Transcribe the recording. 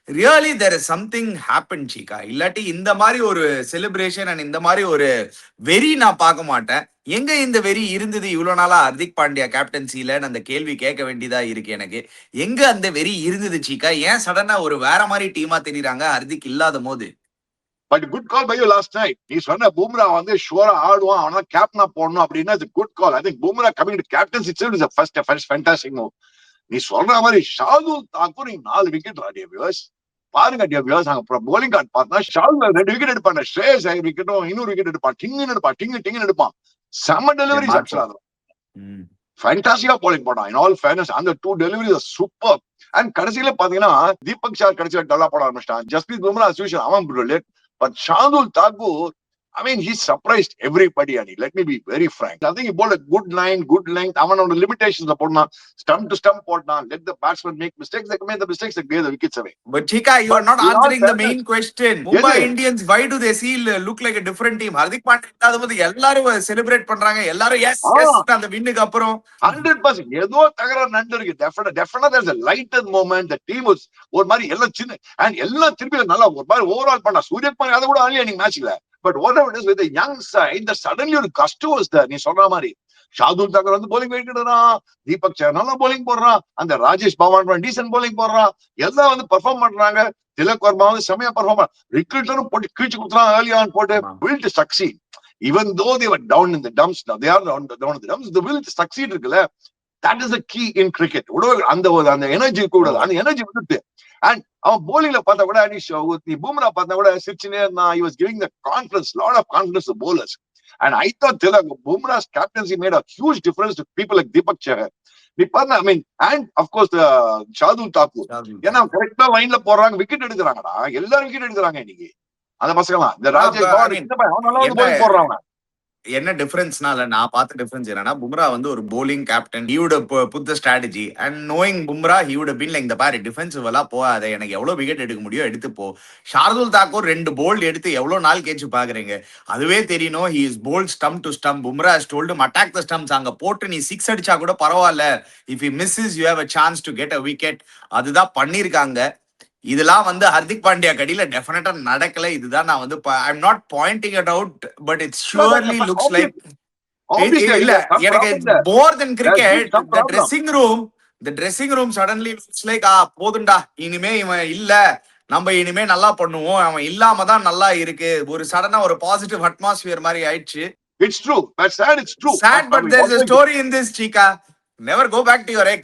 Really there is something happen சீக்கா. இல்லாட்டி இந்த மாதிரி ஒரு செலிப்ரேஷன் அண்ட் இந்த மாதிரி ஒரு வெறி நான் பார்க்க மாட்டேன். எங்க இந்த வெறி இருந்தது இவ்வளவு நாளா ஹர்திக் பாண்டியா கேப்டன்சில அந்த கேள்வி கேட்க வேண்டியதா இருக்கு எனக்கு. எங்க அந்த வெறி இருந்தது சீக்கா? ஏன் சடனா ஒரு வேற மாதிரி டீமா தெரியுறாங்க ஹர்திக் இல்லாத போது? But good call by you last night. நீ சொன்ன பும்ரா வந்து ஷுவரா ஆடுவான், அவனா கேப்டனா போடணும் அப்படின்னா இது good call. I think Bumrah coming to captaincy itself is first fantastic move. நீ சொல்ற மாதிரி ஷார்துல் தாக்கூர் 4 விக்கெட் ராடியா வியூவர்ஸ். பாருங்க டியர் வியூவர்ஸ், அங்க போலிங் கார்டு பார்த்தா ஷார்துல் 2 விக்கெட் எடுப்பான். ஸ்ரேயஸ் ஐயர் விக்கெட்டும் இன்னொரு விக்கெட் எடுப்பான். டிங்கு எடுப்பான். செம்ம டெலிவரிஸ் ஆக்சுவலா. ஃபேண்டாஸ்டிக்கா போலிங் போட்டான். இன் ஆல் ஃபேர்னஸ் அந்த 2 டெலிவரிஸ் சூப்பர். அண்ட் கடைசியில பாத்தீங்கன்னா தீபக் ஷா கடைசியில டல்லா போட ஆரம்பிச்சிட்டான். ஜஸ்பிரீத் பும்ரா as usual அவன் brilliant. But Shardul Thakur, I mean, he surprised everybody, Annie. Let me be very frank. I think he bowled a good line, good length. I want the limitations of stump to stump podna. Let the batsman make mistakes. They made the mistakes that gave the wickets away. But Chika, you are not answering the main question. Mumbai Indians, why do they look like a different team? Hardik Pandya எல்லாரும் celebrate பண்றாங்க. எல்லாரும் yes அந்த வின்னுக்கு அப்புறம் 100% ஏதோ தகராறு நடந்திருக்கு. Definitely there's a lighter moment. The team was ஒரு மாதிரி எல்லாம் சின்ன and எல்லாம் திருப்பி நல்லா ஒரு மாதிரி ஓவரால் பண்ணா. சூரியகுமார் அதை கூட ஆலியா நீங்க மேட்ச்ல. But whatever it is with the young side, that suddenly ஒரு கஷ்டம் was there. நீ சொல்ற மாதிரி ஷார்துல் தாக்கூர் வந்து போலிங் வைக்கிறான், தீபக் சஹர் நல்லா போலிங் போடுறான், அந்த ராஜேஷ் பவான் டீசன்ட் போலிங் போடுறான், எல்லாம் வந்து பெர்ஃபார்ம் பண்றாங்க. திலக் வர்மா வந்து செமையா பெர்ஃபார்ம் பண்றான். ரிக்ரூட்டரும் போட்டு கீழ்ச்சி கொடுத்துறான் ஏர்லி ஆன் போட்டு. will to succeed even though they were down in the dumps. Now they are down in the dumps. The will to succeed இருக்குல்ல, that is the key in cricket. அந்த energy கூட அந்த energy வந்துட்டு. And அவன் bowlingல பார்த்தா கூட நீ பும்ரா பார்த்தா கூட சிரிச்சுனே இருந்தான். He was giving the confidence, lot of confidence to bowlers. And I thought Bumrah's captaincy made a huge difference to people like Deepak Chahar. நீ பார்த்தா I mean, and of course Shardul Thakur ஏன்னா கரெக்டா லைன்ல போடுறாங்க, விக்கெட் எடுக்கிறாங்கடா. எல்லாரும் விக்கெட் எடுக்கிறாங்க இன்னைக்கு அந்த பசங்கலாம். இந்த ராஜேஷ் பவான் போடுறாங்க. என்ன டிஃபரன்ஸ்னால நான் பார்த்த டிஃபரன்ஸ் என்னன்னா, பும்ரா வந்து ஒரு bowling captain. He would put the strategy and knowing Bumrah he would been like இந்த பாரு டிஃபென்சிவ் எல்லாம் போகாத, எனக்கு எவ்வளவு விக்கெட் எடுக்க முடியும் எடுத்து போ. ஷார்துல் தாக்கூர் 2 போல்ட் எடுத்து எவ்வளவு நாள் கேச்சு பாக்குறீங்க, அதுவே தெரியணும். He is bowled stump to stump. Bumrah has told him attack the stumps. அங்க போட்டு நீ 6 அடிச்சா கூட பரவாயில்ல, if he misses you have a chance to get a wicket. அதுதான் பண்ணிருக்காங்க. இதெல்லாம் வந்து ஹர்திக் பாண்டியா கடியில டெஃபினட்டா நடக்கல. இதுதான் நான் வந்து I am not pointing it out, but it surely looks like இல்ல எனக்கு more than cricket. the dressing room suddenly looks like போதுண்டா, இனிமே இவன் இல்ல, நம்ம இனிமே நல்லா பண்ணுவோம், அவன் இல்லாம தான் நல்லா இருக்கு. ஒரு சடனா ஒரு பாசிட்டிவ் அட்மாஸ்பியர் மாதிரி ஆயிடுச்சு. It's true. That's sad. It's true. Sad, but there's a story in this, Chika. Never go back to your ex.